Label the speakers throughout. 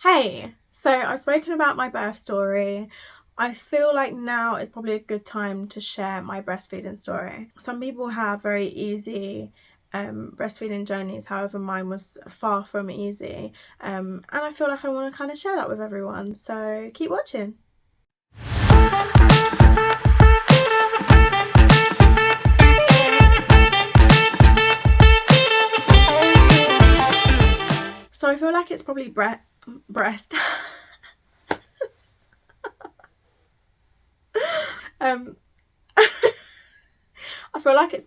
Speaker 1: Hey, so I've spoken about my birth story. I feel like now is probably a good time to share my breastfeeding story. Some people have very easy breastfeeding journeys, however mine was far from easy. And I feel like I want to kind of share that with everyone, so keep watching. So I feel like it's probably breast. I feel like it's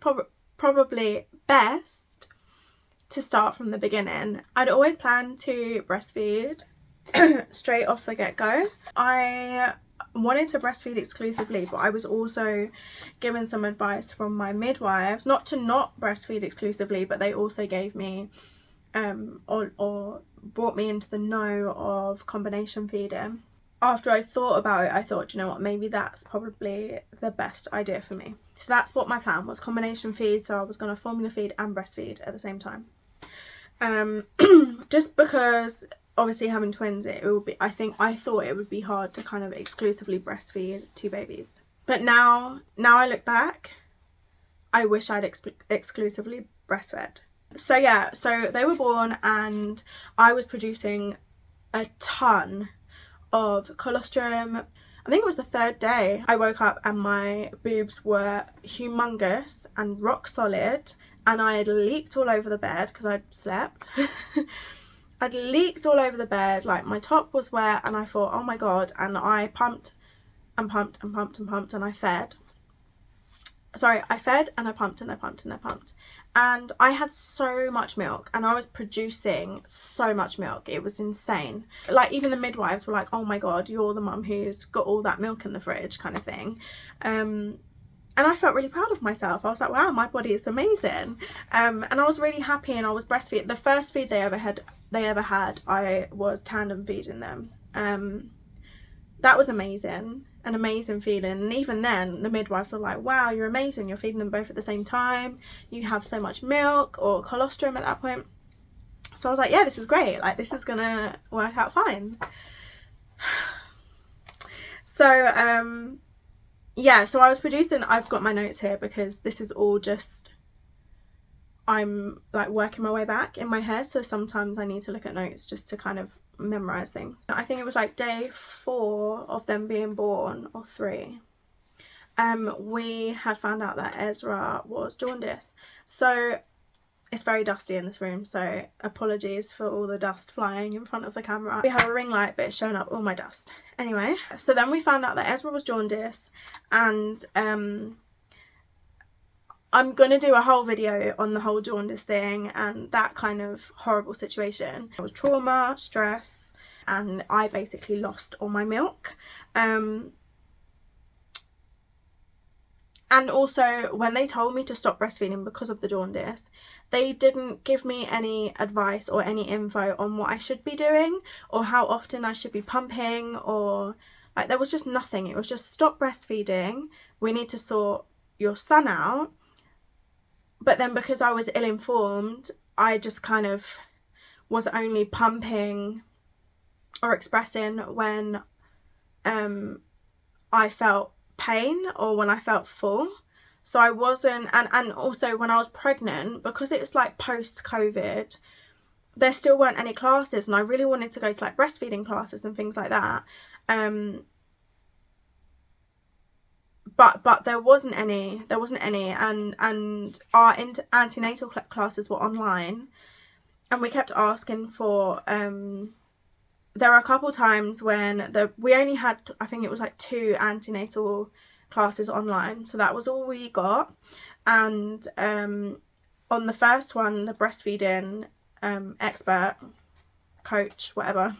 Speaker 1: probably best to start from the beginning. I'd always planned to breastfeed straight off the get-go. I wanted to breastfeed exclusively, but I was also given some advice from my midwives not to not breastfeed exclusively, but they also gave me or brought me into the know of combination feeding. After I thought about it, I thought, you know what, maybe that's probably the best idea for me. So that's what my plan was, combination feed. So I was going to formula feed and breastfeed at the same time. Just because obviously having twins, it will be, I thought it would be hard to kind of exclusively breastfeed two babies. But now I look back, I wish I'd exclusively breastfed. So yeah, so they were born and I was producing a ton of colostrum. I think it was the third day. I woke up and my boobs were humongous and rock solid, and I had leaked all over the bed because I'd slept. I'd leaked all over the bed, like my top was wet, and I thought, oh my god, and I pumped and pumped and pumped and pumped, and I fed and I pumped and I pumped and I pumped, and I had so much milk and I was producing so much milk. It was insane. Like even the midwives were like, oh my god, you're the mum who's got all that milk in the fridge, kind of thing. And I felt really proud of myself. I was like, wow, my body is amazing. And I was really happy, and I was breastfeeding. The first feed they ever had, I was tandem feeding them. That was amazing, an amazing feeling. And even then the midwives were like, wow, you're amazing, you're feeding them both at the same time, you have so much milk, or colostrum at that point. So I was like, yeah, this is great, like this is gonna work out fine. So yeah, so I was producing, I've got my notes here because this is all just, I'm like working my way back in my head, so sometimes I need to look at notes just to kind of memorize things. I think it was like day 4 of them being born, or 3. We had found out that Ezra was jaundice. So it's very dusty in this room, so apologies for all the dust flying in front of the camera. We have a ring light, but it's showing up all my dust. Anyway, so then we found out that Ezra was jaundice, and I'm going to do a whole video on the whole jaundice thing and that kind of horrible situation. It was trauma, stress, and I basically lost all my milk. And also when they told me to stop breastfeeding because of the jaundice, they didn't give me any advice or any info on what I should be doing or how often I should be pumping, or like there was just nothing. It was just stop breastfeeding, we need to sort your son out. But then because I was ill-informed, I just kind of was only pumping or expressing when I felt pain or when I felt full. So I wasn't, and also when I was pregnant, because it was like post-COVID, there still weren't any classes, and I really wanted to go to like breastfeeding classes and things like that. But there wasn't any, and our antenatal classes were online, and we kept asking for, there were a couple times when we only had, I think it was like 2 antenatal classes online, so that was all we got. And on the first one, the breastfeeding expert, coach, whatever,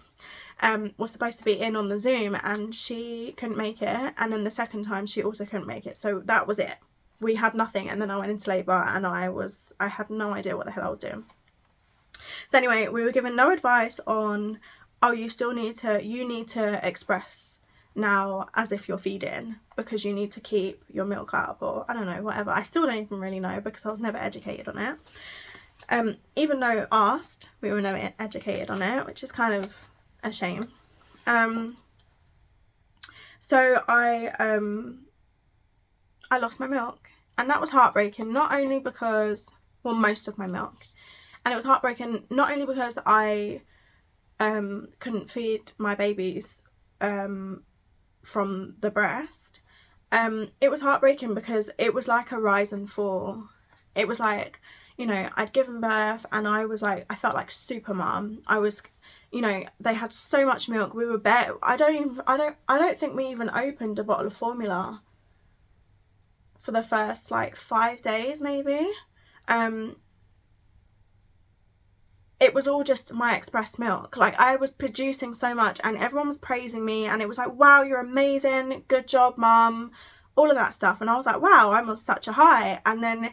Speaker 1: was supposed to be in on the Zoom, and she couldn't make it, and then the second time she also couldn't make it. So that was it, we had nothing. And then I went into labour and I had no idea what the hell I was doing. So anyway, we were given no advice on, oh, you need to express now as if you're feeding because you need to keep your milk up, or I don't know, whatever. I still don't even really know because I was never educated on it. Even though asked, we were never educated on it, which is kind of a shame. So I lost my milk, and that was heartbreaking, not only because, well, most of my milk, and it was heartbreaking not only because I couldn't feed my babies from the breast. It was heartbreaking because it was like a rise and fall. It was like, you know, I'd given birth and I was like, I felt like super mum. I was, you know, they had so much milk. We were I don't think we even opened a bottle of formula for the first like 5 days maybe. It was all just my express milk. Like, I was producing so much and everyone was praising me, and it was like, wow, you're amazing, good job, mum, all of that stuff. And I was like, wow, I'm on such a high. And then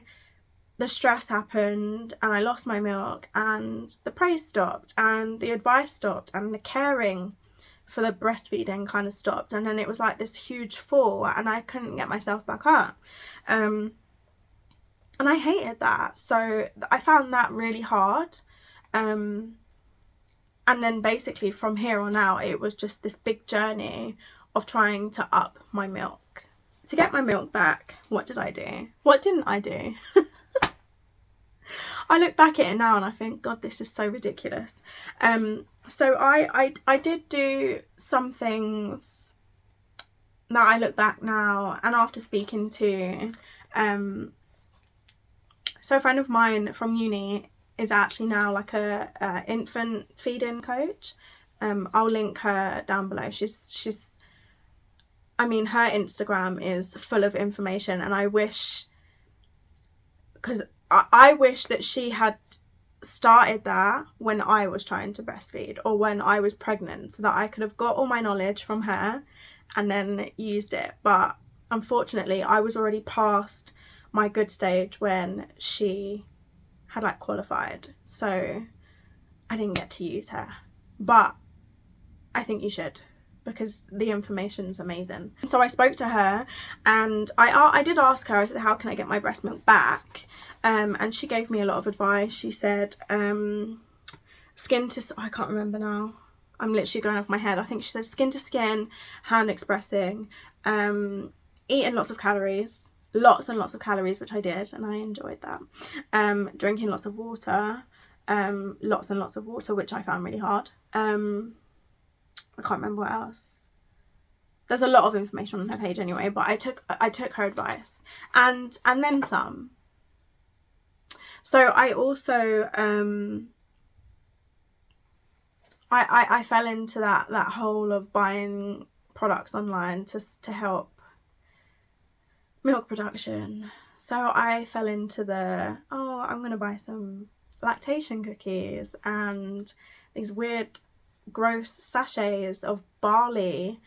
Speaker 1: the stress happened and I lost my milk, and the praise stopped, and the advice stopped, and the caring for the breastfeeding kind of stopped. And then it was like this huge fall, and I couldn't get myself back up. And I hated that. So I found that really hard. And then basically from here on out, it was just this big journey of trying to up my milk. To get my milk back, what did I do? What didn't I do? I look back at it now and I think, God, this is so ridiculous. So I did do some things that I look back now, and after speaking to, so a friend of mine from uni is actually now like a infant feeding coach. I'll link her down below. She's I mean, her Instagram is full of information, and I wish, because I wish that she had started that when I was trying to breastfeed, or when I was pregnant, so that I could have got all my knowledge from her and then used it. But unfortunately, I was already past my good stage when she had like qualified, so I didn't get to use her. But I think you should, because the information's amazing. So I spoke to her, and I did ask her, I said, how can I get my breast milk back? And she gave me a lot of advice. She said skin to, I can't remember now, I'm literally going off my head. I think she said skin to skin, hand expressing, eating lots of calories, lots and lots of calories, which I did, and I enjoyed that. Drinking lots of water, lots and lots of water, which I found really hard. I can't remember what else. There's a lot of information on her page anyway, but I took her advice and then some. So I also I fell into that hole of buying products online to help milk production. So I fell into I'm gonna buy some lactation cookies and these weird gross sachets of barley.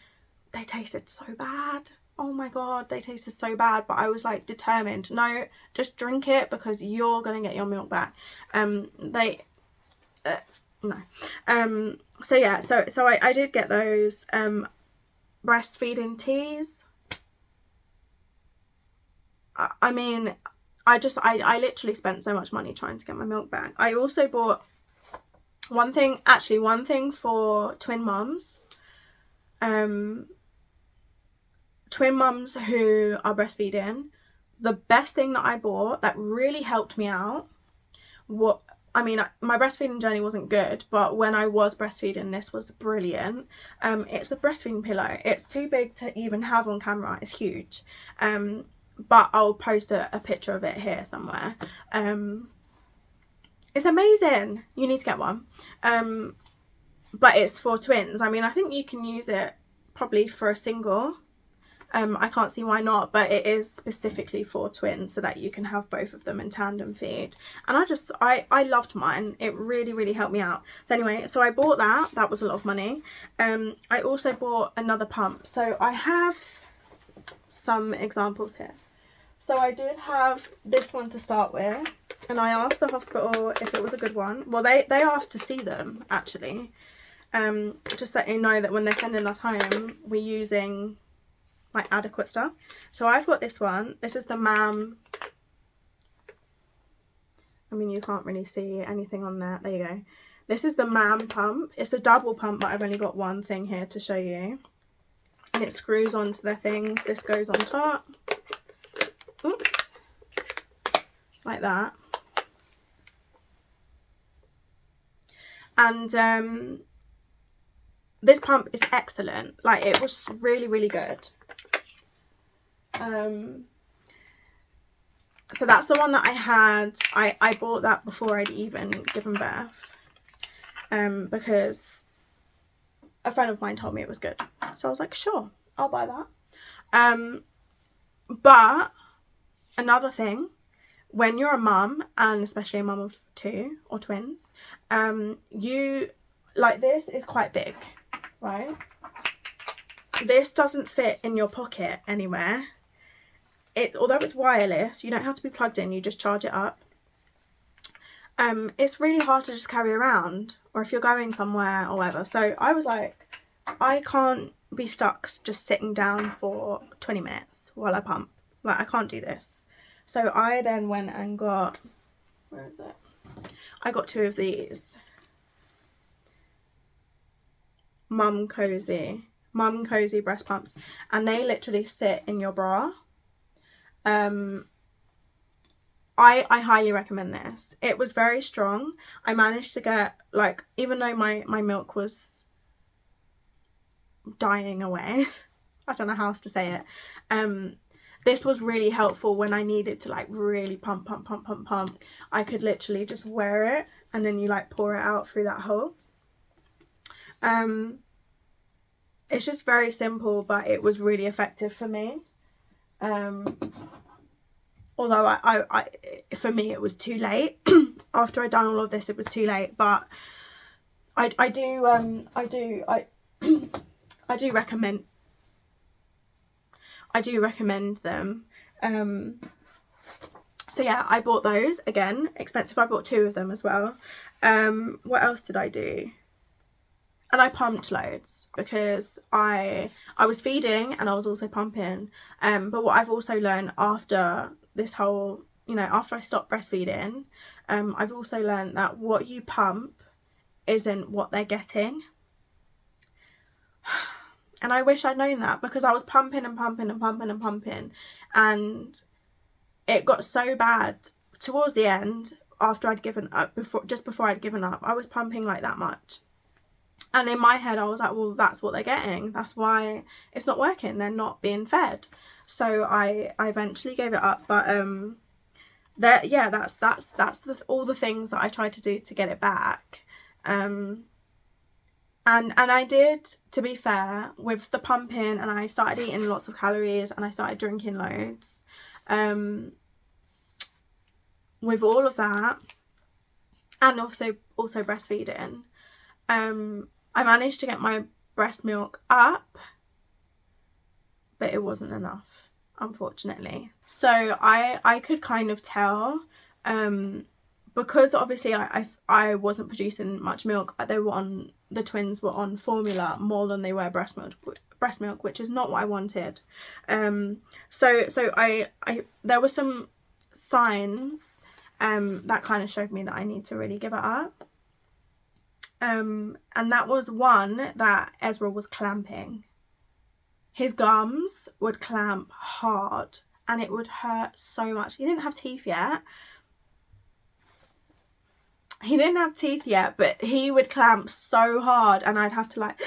Speaker 1: They tasted so bad. Oh my god, they tasted so bad. But I was like determined, no, just drink it because you're gonna get your milk back. No. So yeah, so I did get those breastfeeding teas. I mean, I literally spent so much money trying to get my milk back. I also bought one thing for twin mums. Twin mums who are breastfeeding. The best thing that I bought that really helped me out, my breastfeeding journey wasn't good, but when I was breastfeeding, this was brilliant. It's a breastfeeding pillow. It's too big to even have on camera. It's huge. But I'll post a picture of it here somewhere. It's amazing. You need to get one. But it's for twins. I mean, I think you can use it probably for a single. I can't see why not, but it is specifically for twins so that you can have both of them in tandem feed. And I loved mine. It really, really helped me out. So anyway, so I bought that. That was a lot of money. I also bought another pump. So I have some examples here. So I did have this one to start with, and I asked the hospital if it was a good one. Well, they asked to see them, actually. Just so you know that when they're sending us home, we're using like adequate stuff. So I've got this one. This is the MAM. I mean, you can't really see anything on there. There you go. This is the Man pump. It's a double pump, but I've only got one thing here to show you. And it screws onto their things. This goes on top. Oops. Like that. And this pump is excellent. Like, it was really, really good. So that's the one that I had. I bought that before I'd even given birth. Because a friend of mine told me it was good. So I was like, sure, I'll buy that. But another thing, when you're a mum, and especially a mum of 2 or twins, you, like, this is quite big, right? This doesn't fit in your pocket anywhere. Although it's wireless, you don't have to be plugged in, you just charge it up. It's really hard to just carry around, or if you're going somewhere or whatever. So I was like, I can't be stuck just sitting down for 20 minutes while I pump. Like, I can't do this. So I then went and got, where is it? I got 2 of these. Mum Cozy breast pumps, and they literally sit in your bra. I highly recommend this. It was very strong. I managed to get, like, even though my milk was dying away, I don't know how else to say it, this was really helpful when I needed to, like, really pump. I could literally just wear it, and then you, like, pour it out through that hole. It's just very simple, but it was really effective for me. Although I for me it was too late. After I'd done all of this, it was too late. But I do recommend them. So yeah, I bought those. Again, expensive. I bought 2 of them as well. What else did I do? And I pumped loads because I was feeding and I was also pumping. But what I've also learned after this whole, after I stopped breastfeeding, I've also learned that what you pump isn't what they're getting. And I wish I'd known that, because I was pumping, and it got so bad towards the end, after I'd given up, before I'd given up, I was pumping like that much. And in my head, I was like, well, that's what they're getting. That's why it's not working. They're not being fed. So I eventually gave it up. But that's all the things that I tried to do to get it back. And I did, to be fair, with the pumping, and I started eating lots of calories, and I started drinking loads. With all of that, and also breastfeeding, I managed to get my breast milk up, but it wasn't enough, unfortunately. So I could kind of tell, because obviously I wasn't producing much milk. The twins were on formula more than they were breast milk, which is not what I wanted. So there were some signs that kind of showed me that I need to really give it up. And that was one, that Ezra was clamping. His gums would clamp hard, and it would hurt so much. He didn't have teeth yet. But he would clamp so hard, and I'd have to like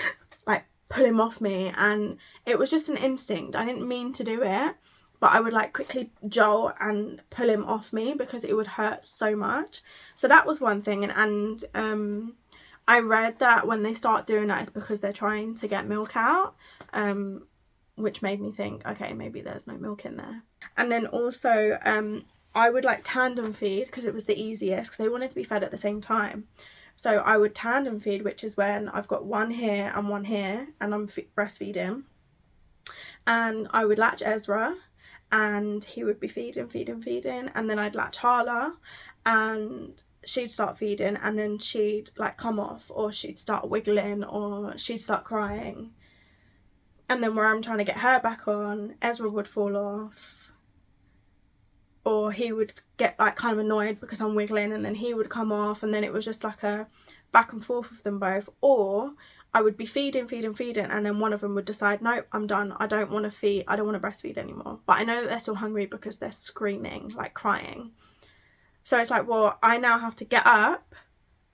Speaker 1: pull him off me, and it was just an instinct. I didn't mean to do it, but I would like quickly jolt and pull him off me because it would hurt so much. So that was one thing. And I read that when they start doing that, it's because they're trying to get milk out, which made me think, okay, maybe there's no milk in there. And then also I would like tandem feed, because it was the easiest, because they wanted to be fed at the same time. So I would tandem feed, which is when I've got one here and one here, and I'm breastfeeding. And I would latch Ezra, and he would be feeding, and then I'd latch Harla, and she'd start feeding, and then she'd like come off, or she'd start wiggling, or she'd start crying. And then where I'm trying to get her back on, Ezra would fall off, or he would get like kind of annoyed because I'm wiggling, and then he would come off, and then it was just like a back and forth with them both, or I would be feeding, and then one of them would decide, nope, I'm done, I don't want to feed, I don't want to breastfeed anymore, but I know that they're still hungry because they're screaming, like crying. So it's like, well, I now have to get up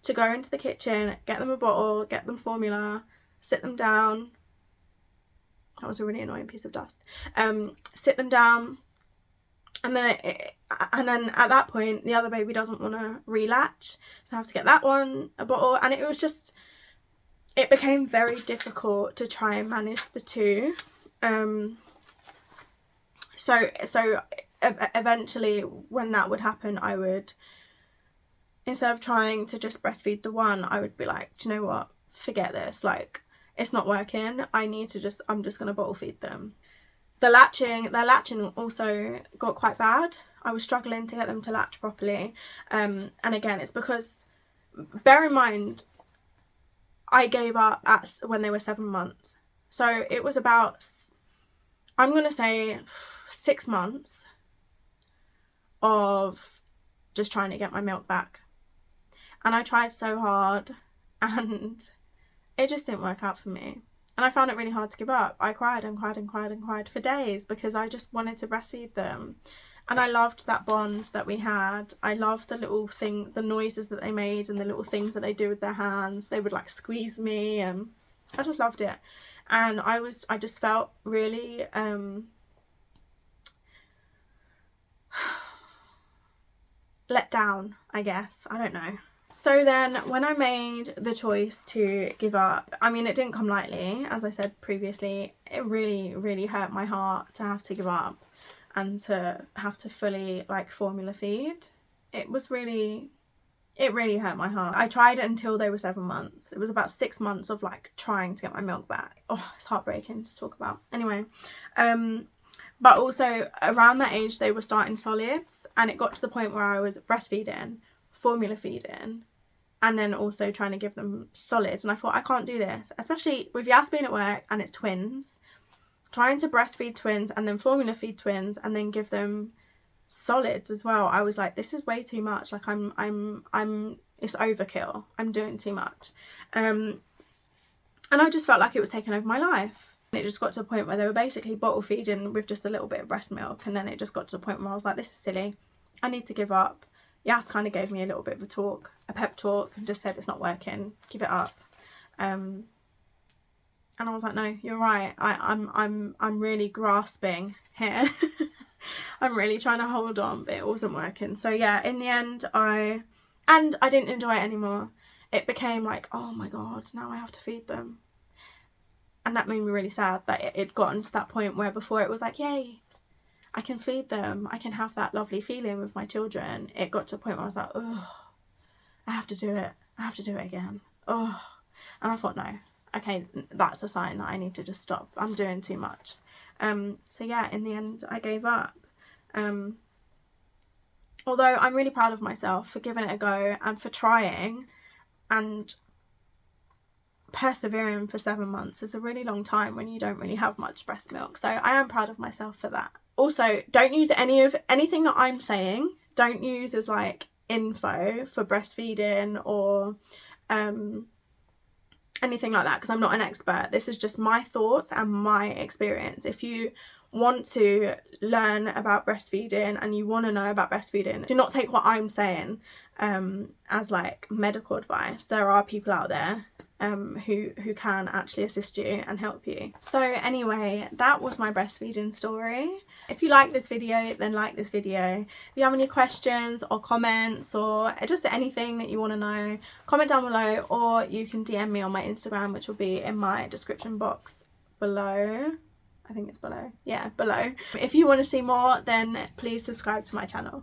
Speaker 1: to go into the kitchen, get them a bottle, get them formula, sit them down. That was a really annoying piece of dust. Sit them down, and then at that point the other baby doesn't want to relatch, so I have to get that one a bottle, and it became very difficult to try and manage the two. So eventually when that would happen, I would, instead of trying to just breastfeed the one, I would be like, do you know what, forget this, like, it's not working, I'm just gonna bottle feed them. Their latching also got quite bad. I was struggling to get them to latch properly, and again, it's because, bear in mind, I gave up when they were 7 months, so it was about, I'm gonna say, 6 months of just trying to get my milk back, and I tried so hard, and it just didn't work out for me, and I found it really hard to give up. I cried and cried and cried and cried for days because I just wanted to breastfeed them, and I loved that bond that we had. I loved the noises that they made and the little things that they do with their hands. They would like squeeze me, and I just loved it, and I just felt really let down, I guess. I don't know. So then when I made the choice to give up, I mean, it didn't come lightly. As I said previously, it really, really hurt my heart to have to give up and to have to fully like formula feed. It really hurt my heart. I tried it until they were 7 months. It was about 6 months of like trying to get my milk back. Oh, it's heartbreaking to talk about. Anyway, but also around that age they were starting solids, and it got to the point where I was breastfeeding, formula feeding, and then also trying to give them solids, and I thought, I can't do this, especially with Yas being at work and it's twins, trying to breastfeed twins and then formula feed twins and then give them solids as well. I was like, this is way too much, like it's overkill, I'm doing too much, and I just felt like it was taking over my life. It just got to a point where they were basically bottle feeding with just a little bit of breast milk, and then it just got to a point where I was like, this is silly, I need to give up. Yas kind of gave me a little bit of a pep talk, and just said, it's not working, give it up. And I was like, no, you're right, I'm really grasping here. I'm really trying to hold on, but it wasn't working. So yeah, in the end I didn't enjoy it anymore. It became like, oh my god, now I have to feed them. And that made me really sad that it had gotten to that point where before it was like, yay, I can feed them, I can have that lovely feeling with my children. It got to a point where I was like, oh, I have to do it again. Oh, and I thought, no, okay, that's a sign that I need to just stop. I'm doing too much. So yeah, in the end, I gave up. Although I'm really proud of myself for giving it a go and for trying, and persevering for 7 months is a really long time when you don't really have much breast milk. So I am proud of myself for that. Also, don't use anything that I'm saying, don't use as like info for breastfeeding or anything like that, because I'm not an expert. This is just my thoughts and my experience. If you want to learn about breastfeeding and you want to know about breastfeeding, do not take what I'm saying as like medical advice. There are people out there who can actually assist you and help you. So anyway, that was my breastfeeding story. If you like this video, then like this video. If you have any questions or comments or just anything that you want to know, comment down below, or you can DM me on my Instagram, which will be in my description box below. I think it's below. Yeah, below. If you want to see more, then please subscribe to my channel.